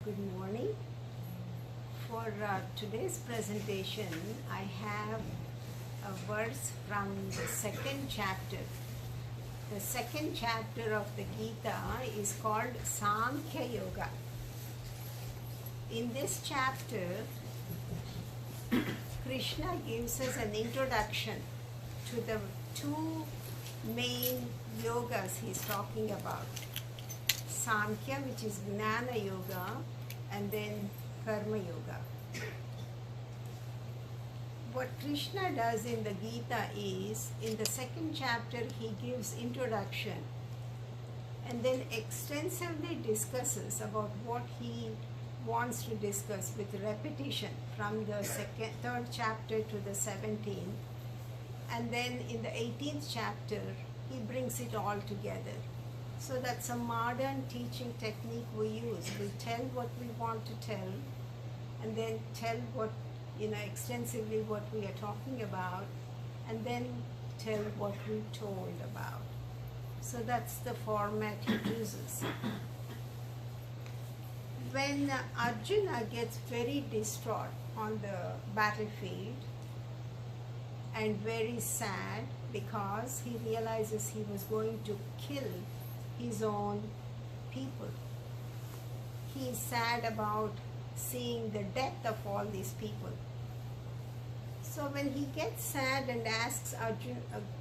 Good morning. For today's presentation, I have a verse from the second chapter. The second chapter of the Gita is called Sankhya Yoga. In this chapter, Krishna gives us an introduction to the two main yogas he's talking about. Sankhya, which is Jnana Yoga, and then Karma Yoga. What Krishna does in the Gita is, in the second chapter, he gives introduction and then extensively discusses about what he wants to discuss with repetition from the third chapter to the 17th, and then in the 18th chapter he brings it all together. So that's a modern teaching technique we use. We tell what we want to tell and then tell what, extensively what we are talking about, and then tell what we told about. So that's the format he uses. When Arjuna gets very distraught on the battlefield and very sad because he realizes he was going to kill his own people. He is sad about seeing the death of all these people. So when he gets sad and asks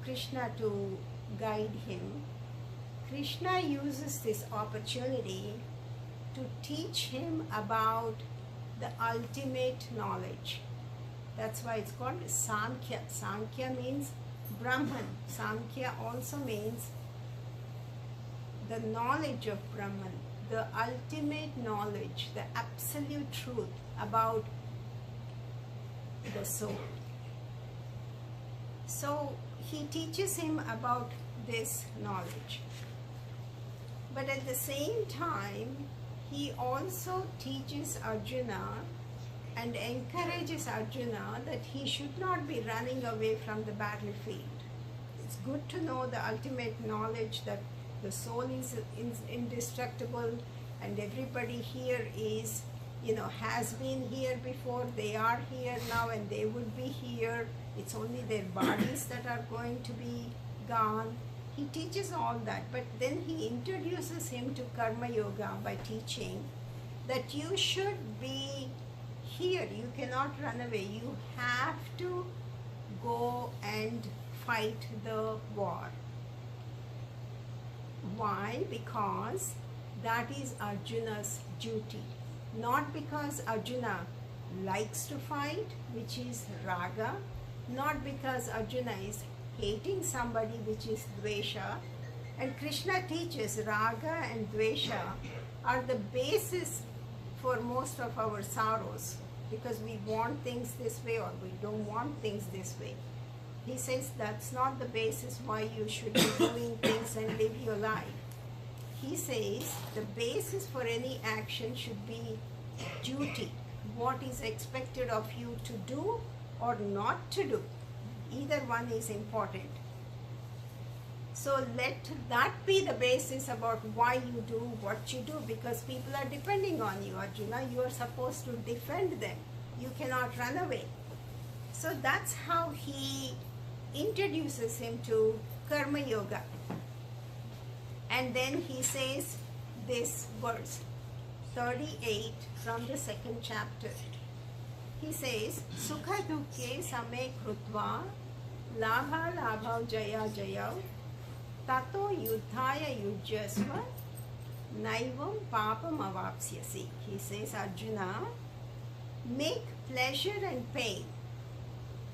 Krishna to guide him, Krishna uses this opportunity to teach him about the ultimate knowledge. That's why it's called Sankhya. Sankhya means Brahman. Sankhya also means the knowledge of Brahman, the ultimate knowledge, the absolute truth about the soul. So he teaches him about this knowledge. But at the same time, he also teaches Arjuna and encourages Arjuna that he should not be running away from the battlefield. It's good to know the ultimate knowledge that the soul is indestructible, and everybody here is, has been here before, they are here now, and they would be here. It's only their bodies that are going to be gone. He teaches all that, but then he introduces him to Karma Yoga by teaching that you should be here. You cannot run away. You have to go and fight the war. Why? Because that is Arjuna's duty. Not because Arjuna likes to fight, which is raga, not because Arjuna is hating somebody, which is dvesha. And Krishna teaches raga and dvesha are the basis for most of our sorrows, because we want things this way or we don't want things this way. He says that's not the basis why you should be doing things and live your life. He says the basis for any action should be duty. What is expected of you to do or not to do. Either one is important. So let that be the basis about why you do what you do, because people are depending on you, Arjuna. You are supposed to defend them. You cannot run away. So that's how he introduces him to Karma Yoga. And then he says this verse, 38 from the second chapter. He says, Sukha dukkhe same krutva labha labha jaya jaya tato yuddhaya yujyasva naivam papam avapsyasi. He says, Arjuna, make pleasure and pain,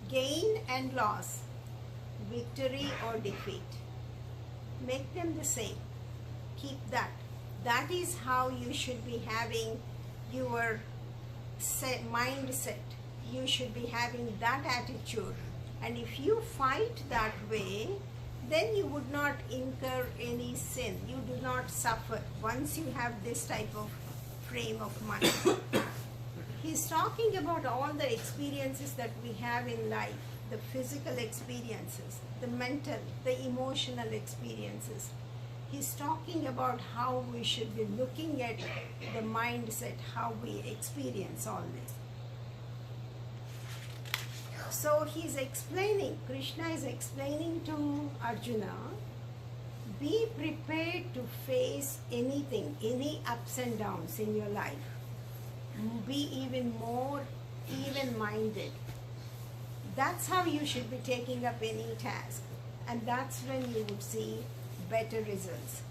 gain and loss, victory or defeat, make them the same. Keep that. That is how you should be having your mindset. You should be having that attitude. And if you fight that way, then you would not incur any sin. You do not suffer once you have this type of frame of mind. He's talking about all the experiences that we have in life, the physical experiences, the mental, the emotional experiences. He's talking about how we should be looking at the mindset, how we experience all this. So he's explaining, Krishna is explaining to Arjuna, be prepared to face anything, any ups and downs in your life. Be even more even-minded. That's how you should be taking up any task. And that's when you would see better results.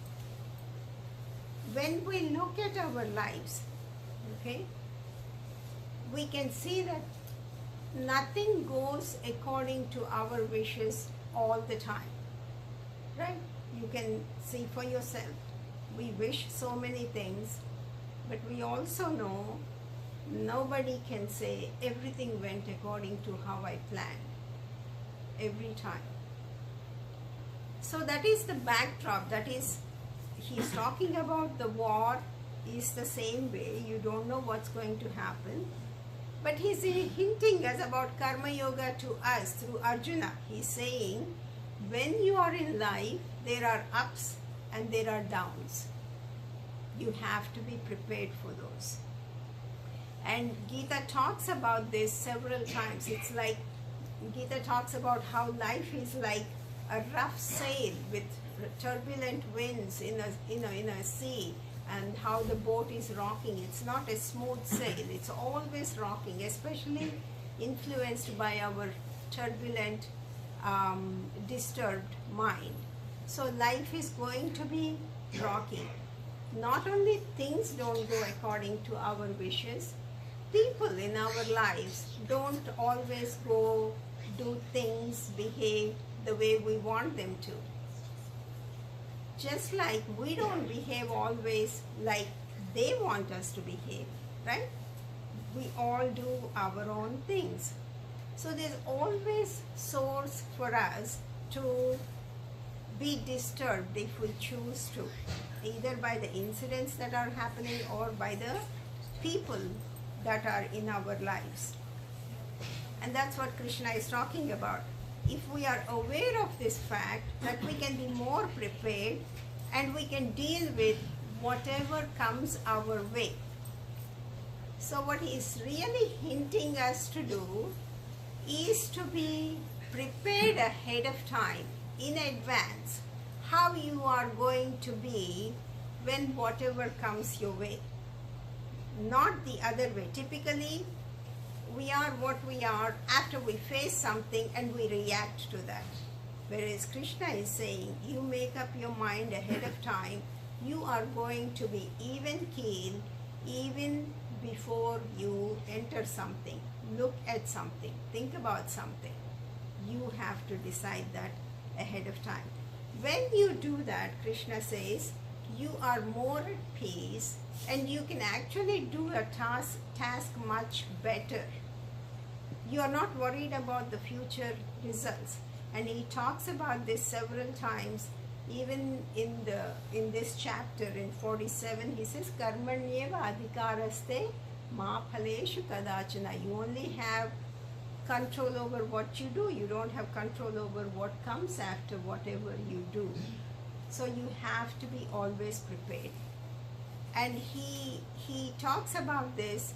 When we look at our lives, okay, we can see that nothing goes according to our wishes all the time, right? You can see for yourself. We wish so many things, but we also know nobody can say everything went according to how I planned every time. So that is the backdrop. That is, he's talking about the war is the same way. You don't know what's going to happen. But he's hinting us about Karma Yoga to us through Arjuna. He's saying, when you are in life, there are ups and there are downs. You have to be prepared for those. And Gita talks about this several times. It's like, Gita talks about how life is like a rough sail with turbulent winds in a sea, and how the boat is rocking. It's not a smooth sail, it's always rocking, especially influenced by our turbulent, disturbed mind. So life is going to be rocky. Not only things don't go according to our wishes, people in our lives don't always go do things, behave the way we want them to. Just like we don't behave always like they want us to behave, right? We all do our own things. So there's always source for us to be disturbed if we choose to, either by the incidents that are happening or by the people that are in our lives. And that's what Krishna is talking about. If we are aware of this fact, that we can be more prepared and we can deal with whatever comes our way. So what he is really hinting us to do is to be prepared ahead of time, in advance, how you are going to be when whatever comes your way. Not the other way. Typically, we are what we are after we face something and we react to that. Whereas Krishna is saying, you make up your mind ahead of time, you are going to be even keel, even before you enter something, look at something, think about something. You have to decide that ahead of time. When you do that, Krishna says, you are more at peace and you can actually do a task much better. You are not worried about the future results. And he talks about this several times. Even in this chapter, in 47, he says, Karmanyeva adhikaraste ma phaleshu kadachana. You only have control over what you do. You don't have control over what comes after whatever you do. So you have to be always prepared. And he talks about this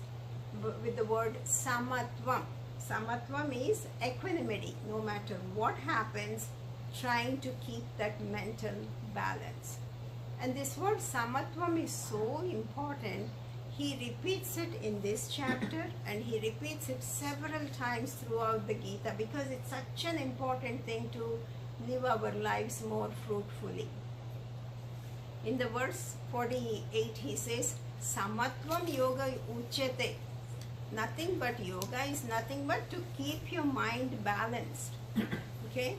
with the word samatvam. Samatvam is equanimity. No matter what happens, trying to keep that mental balance. And this word samatvam is so important. He repeats it in this chapter and he repeats it several times throughout the Gita, because it's such an important thing to live our lives more fruitfully. In the verse 48, he says, Samatvam yoga uchyate. Nothing but yoga is nothing but to keep your mind balanced. Okay?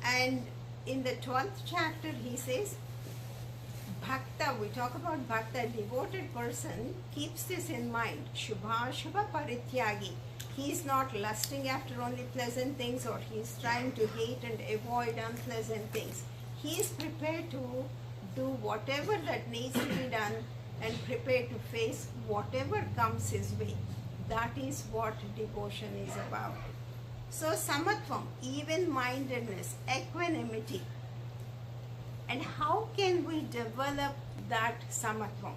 And in the 12th chapter, he says, Bhakta, we talk about Bhakta, a devoted person keeps this in mind. Shubha Shubha Parityagi. He is not lusting after only pleasant things, or he is trying to hate and avoid unpleasant things. He is prepared to do whatever that needs to be done and prepared to face whatever comes his way. That is what devotion is about. So samatvam, even-mindedness, equanimity. And how can we develop that samatvam?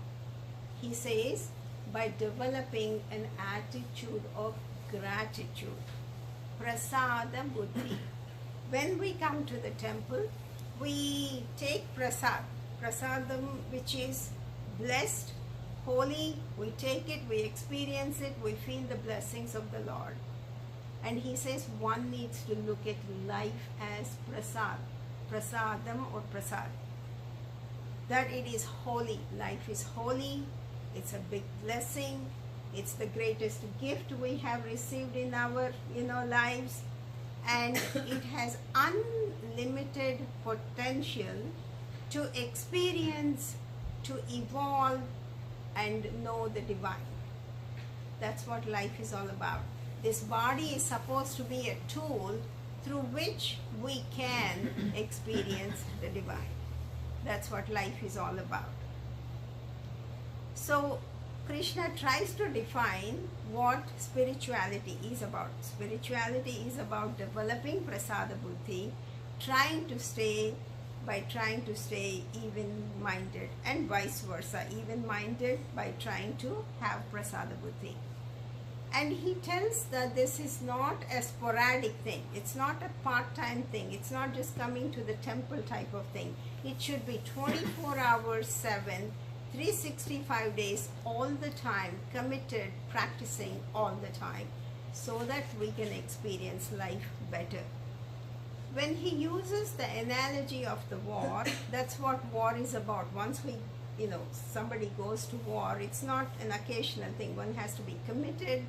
He says, by developing an attitude of gratitude. Prasada buddhi. When we come to the temple, we take prasadam, which is blessed, holy. We take it, we experience it, we feel the blessings of the Lord. And he says one needs to look at life as prasadam or prasad. That it is holy. Life is holy. It's a big blessing. It's the greatest gift we have received in our lives. And it has unlimited potential to experience, to evolve, and know the divine. That's what life is all about. This body is supposed to be a tool through which we can experience the divine. That's what life is all about. So Krishna tries to define what spirituality is about. Spirituality is about developing prasada buddhi, trying to stay even-minded, and vice versa, even-minded by trying to have prasada buddhi. And he tells that this is not a sporadic thing. It's not a part-time thing. It's not just coming to the temple type of thing. It should be 24 hours, 7, 365 days, all the time, committed, practicing all the time, so that we can experience life better. When he uses the analogy of the war, that's what war is about. Once somebody goes to war, it's not an occasional thing. One has to be committed,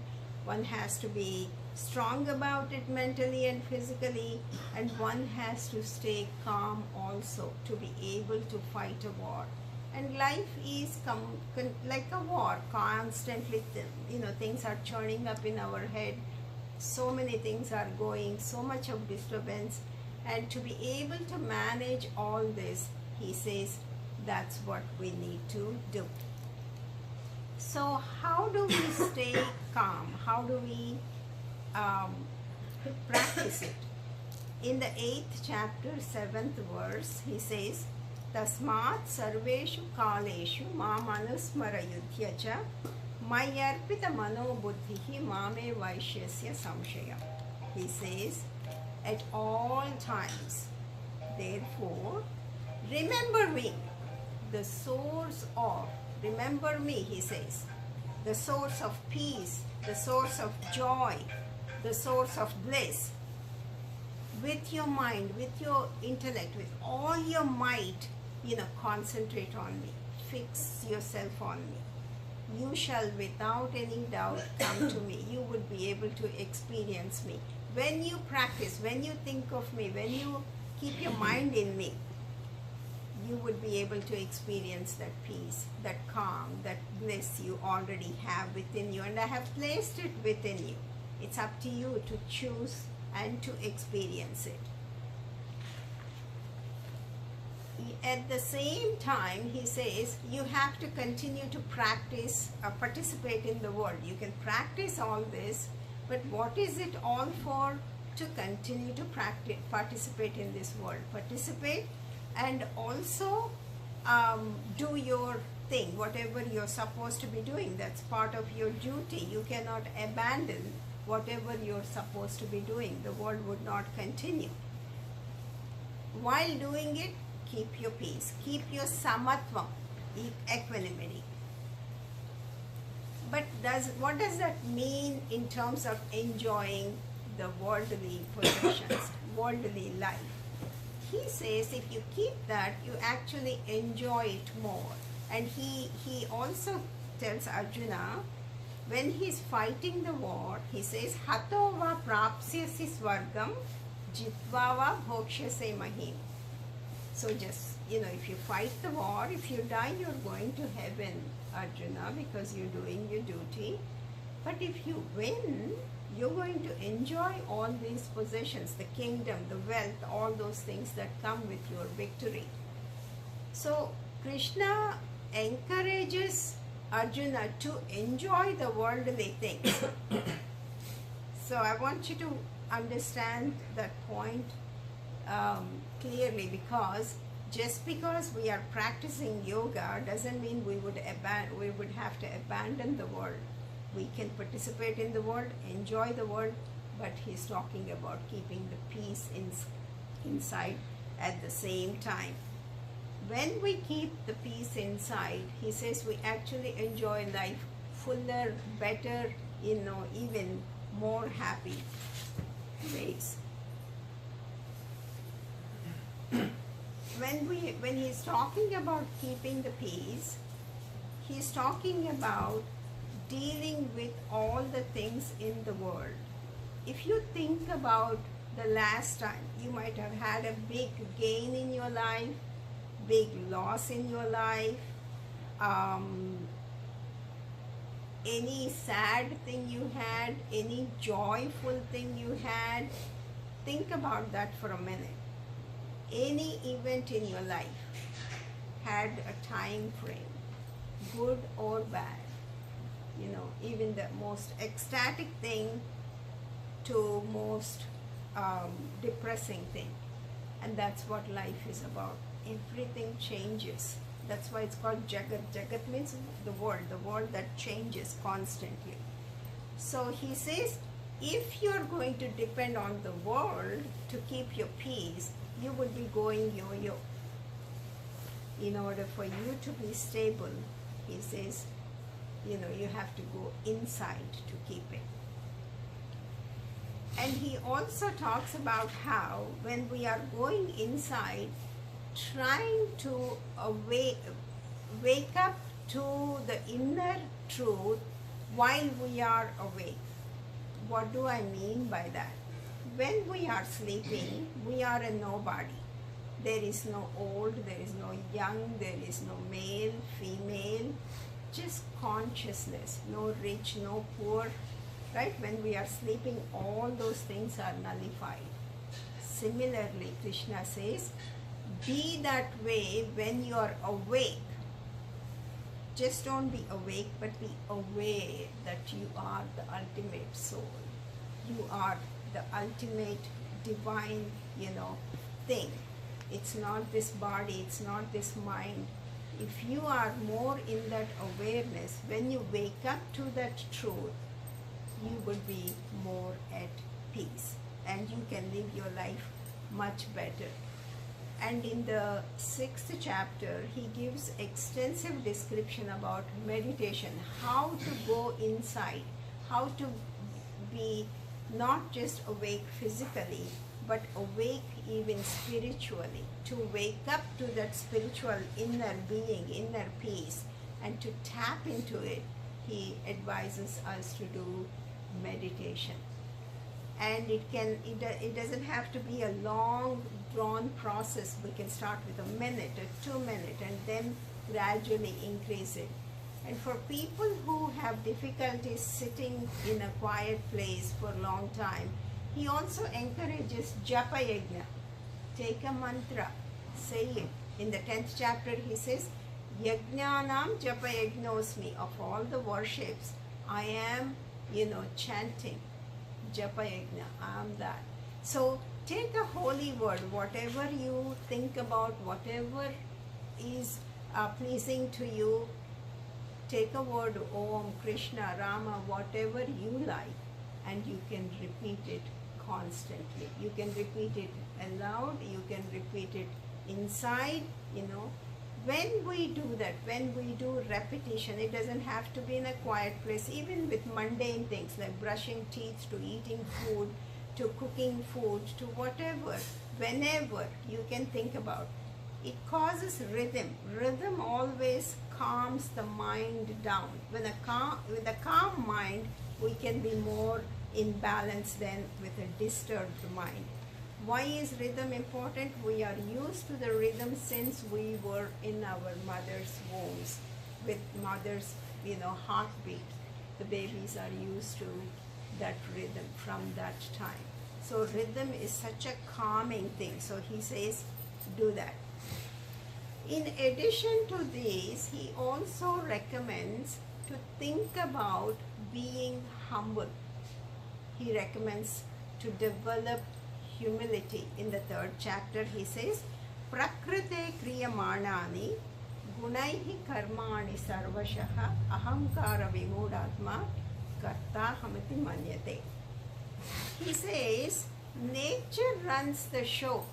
one has to be strong about it mentally and physically, and one has to stay calm also to be able to fight a war. And life is like a war, constantly, things are churning up in our head. So many things are going, so much of disturbance. And to be able to manage all this, he says, that's what we need to do. So how do we stay calm? How do we practice it? In the 8th chapter, 7th verse, he says, Tasmat sarveshu kaleshu mam anusmarayudhya cha mayarpita mano buddhihi mame vaishyasya samshaya. He says, at all times, therefore, remember me, the source of, remember me, he says, the source of peace, the source of joy, the source of bliss. With your mind, with your intellect, with all your might, concentrate on me, fix yourself on me. You shall without any doubt come to me. You would be able to experience me. When you practice, when you think of me, when you keep your mind in me, you would be able to experience that peace, that calm, that bliss you already have within you. And I have placed it within you. It's up to you to choose and to experience it. At the same time, he says, you have to continue to practice, participate in the world. You can practice all this, but what is it all for? To continue to participate in this world. Participate and also do your thing, whatever you're supposed to be doing. That's part of your duty. You cannot abandon whatever you're supposed to be doing. The world would not continue. While doing it, keep your peace, keep your samatvam, equanimity. But what does that mean in terms of enjoying the worldly possessions, worldly life? He says if you keep that, you actually enjoy it more. And he also tells Arjuna, when he's fighting the war, he says, Hato va prapsyasi swargam jitva va bhokshyase mahim. So just, if you fight the war, if you die, you're going to heaven, Arjuna, because you're doing your duty. But if you win, you're going to enjoy all these possessions, the kingdom, the wealth, all those things that come with your victory. So Krishna encourages Arjuna to enjoy the worldly things. So I want you to understand that point clearly, because Just because we are practicing yoga doesn't mean we would have to abandon the world. We can participate in the world, enjoy the world, but he's talking about keeping the peace inside at the same time. When we keep the peace inside, he says we actually enjoy life fuller, better, even more happy ways. When he's talking about keeping the peace, he's talking about dealing with all the things in the world. If you think about the last time, you might have had a big gain in your life, big loss in your life, any sad thing you had, any joyful thing you had. Think about that for a minute. Any event in your life had a time frame, good or bad. Even the most ecstatic thing to most depressing thing. And that's what life is about. Everything changes. That's why it's called Jagat. Jagat means the world that changes constantly. So he says, if you're going to depend on the world to keep your peace, you would be going yo-yo. In order for you to be stable, he says, you have to go inside to keep it. And he also talks about how when we are going inside, trying to wake up to the inner truth while we are awake. What do I mean by that? When we are sleeping, we are a nobody. There is no old, there is no young, there is no male, female, just consciousness. No rich, no poor, right? When we are sleeping, all those things are nullified. Similarly, Krishna says, be that way when you are awake. Just don't be awake, but be aware that you are the ultimate soul. You are the ultimate divine, thing. It's not this body, it's not this mind. If you are more in that awareness, when you wake up to that truth, you would be more at peace and you can live your life much better. And in the 6th chapter, he gives extensive description about meditation, how to go inside, how to be not just awake physically, but awake even spiritually, to wake up to that spiritual inner being, inner peace, and to tap into it. He advises us to do meditation. And it doesn't have to be a long drawn process. We can start with a minute or 2 minutes and then gradually increase it. And for people who have difficulties sitting in a quiet place for a long time, he also encourages japa yajna. Take a mantra, say it. In the 10th chapter he says, yajnanam japa yajnosmi. Of all the worships, I am, chanting. Japa yajna, I am that. So take a holy word, whatever you think about, whatever is pleasing to you. Take a word, Om, Krishna, Rama, whatever you like, and you can repeat it constantly. You can repeat it aloud, you can repeat it inside, When we do that, when we do repetition, it doesn't have to be in a quiet place, even with mundane things like brushing teeth, to eating food, to cooking food, to whatever, whenever you can think about. It causes rhythm. Rhythm always calms the mind down. With a calm mind, we can be more in balance than with a disturbed mind. Why is rhythm important? We are used to the rhythm since we were in our mother's wombs, with mother's, heartbeat. The babies are used to that rhythm from that time. So rhythm is such a calming thing. So he says, do that. In addition to this, he also recommends to think about being humble. He recommends to develop humility. In the 3rd chapter, he says, prakrite kriyamanani gunaihi karmani sarvashah ahamkara vimudatma karta hamati manyate. He says nature runs the show.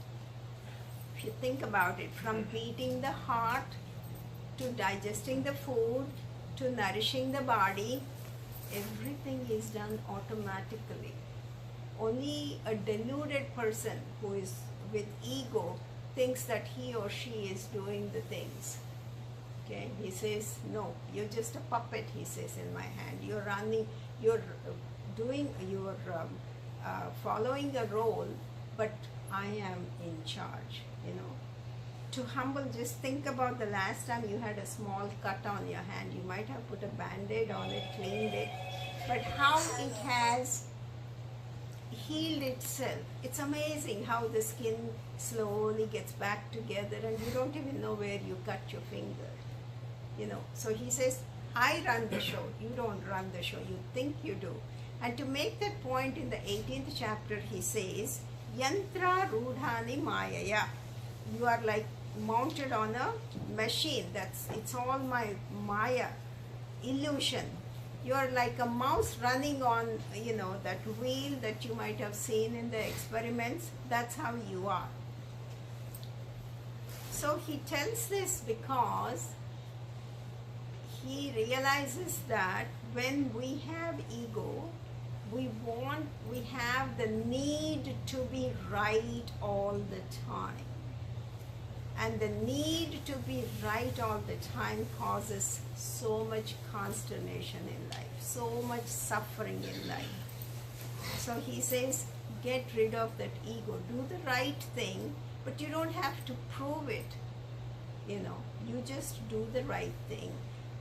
If you think about it, from beating the heart to digesting the food to nourishing the body, everything is done automatically. Only a deluded person who is with ego thinks that he or she is doing the things. Okay, he says, no, you're just a puppet, he says, in my hand. You're running, you're following a role, but I am in charge, you know. To humble, just think about the last time you had a small cut on your hand. You might have put a band-aid on it, cleaned it, but how it has healed itself. It's amazing how the skin slowly gets back together and you don't even know where you cut your finger, you know. So he says, I run the show, you don't run the show, you think you do. And to make that point, in the 18th chapter he says, yantra rudhani mayaya. You are like mounted on a machine. It's all my maya, illusion. You are like a mouse running on, you know, that wheel that you might have seen in the experiments. That's how you are. So he tells this because he realizes that when we have ego, we have the need to be right all the time. And the need to be right all the time causes so much consternation in life, so much suffering in life. So he says, get rid of that ego. Do the right thing, but you don't have to prove it. You know, you just do the right thing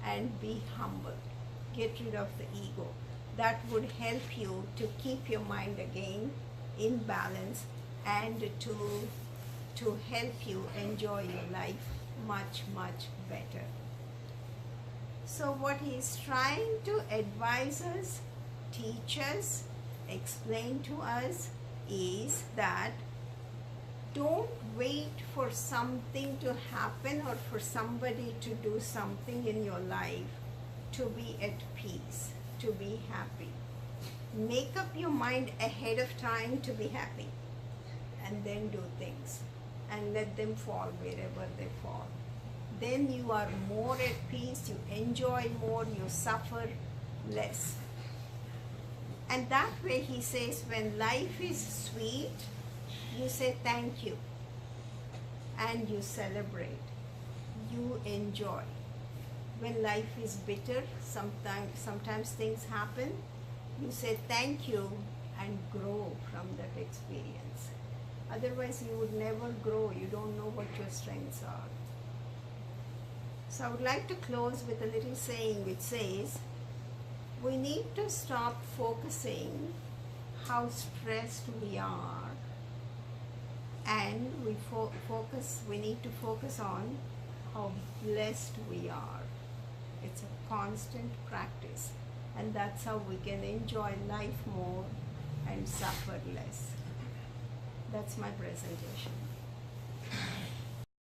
and be humble. Get rid of the ego. That would help you to keep your mind again in balance and to help you enjoy your life much, much better. So what he is trying to advise us, teach us, explain to us is that don't wait for something to happen or for somebody to do something in your life to be at peace, to be happy. Make up your mind ahead of time to be happy and then do things and let them fall wherever they fall. Then you are more at peace, you enjoy more, you suffer less. And that way he says, when life is sweet, you say thank you and you celebrate, you enjoy. When life is bitter, sometimes things happen, you say thank you and grow from that experience. Otherwise you would never grow, you don't know what your strengths are. So I would like to close with a little saying which says, we need to stop focusing how stressed we are, and we need to focus on how blessed we are. It's a constant practice, and that's how we can enjoy life more and suffer less. That's my presentation.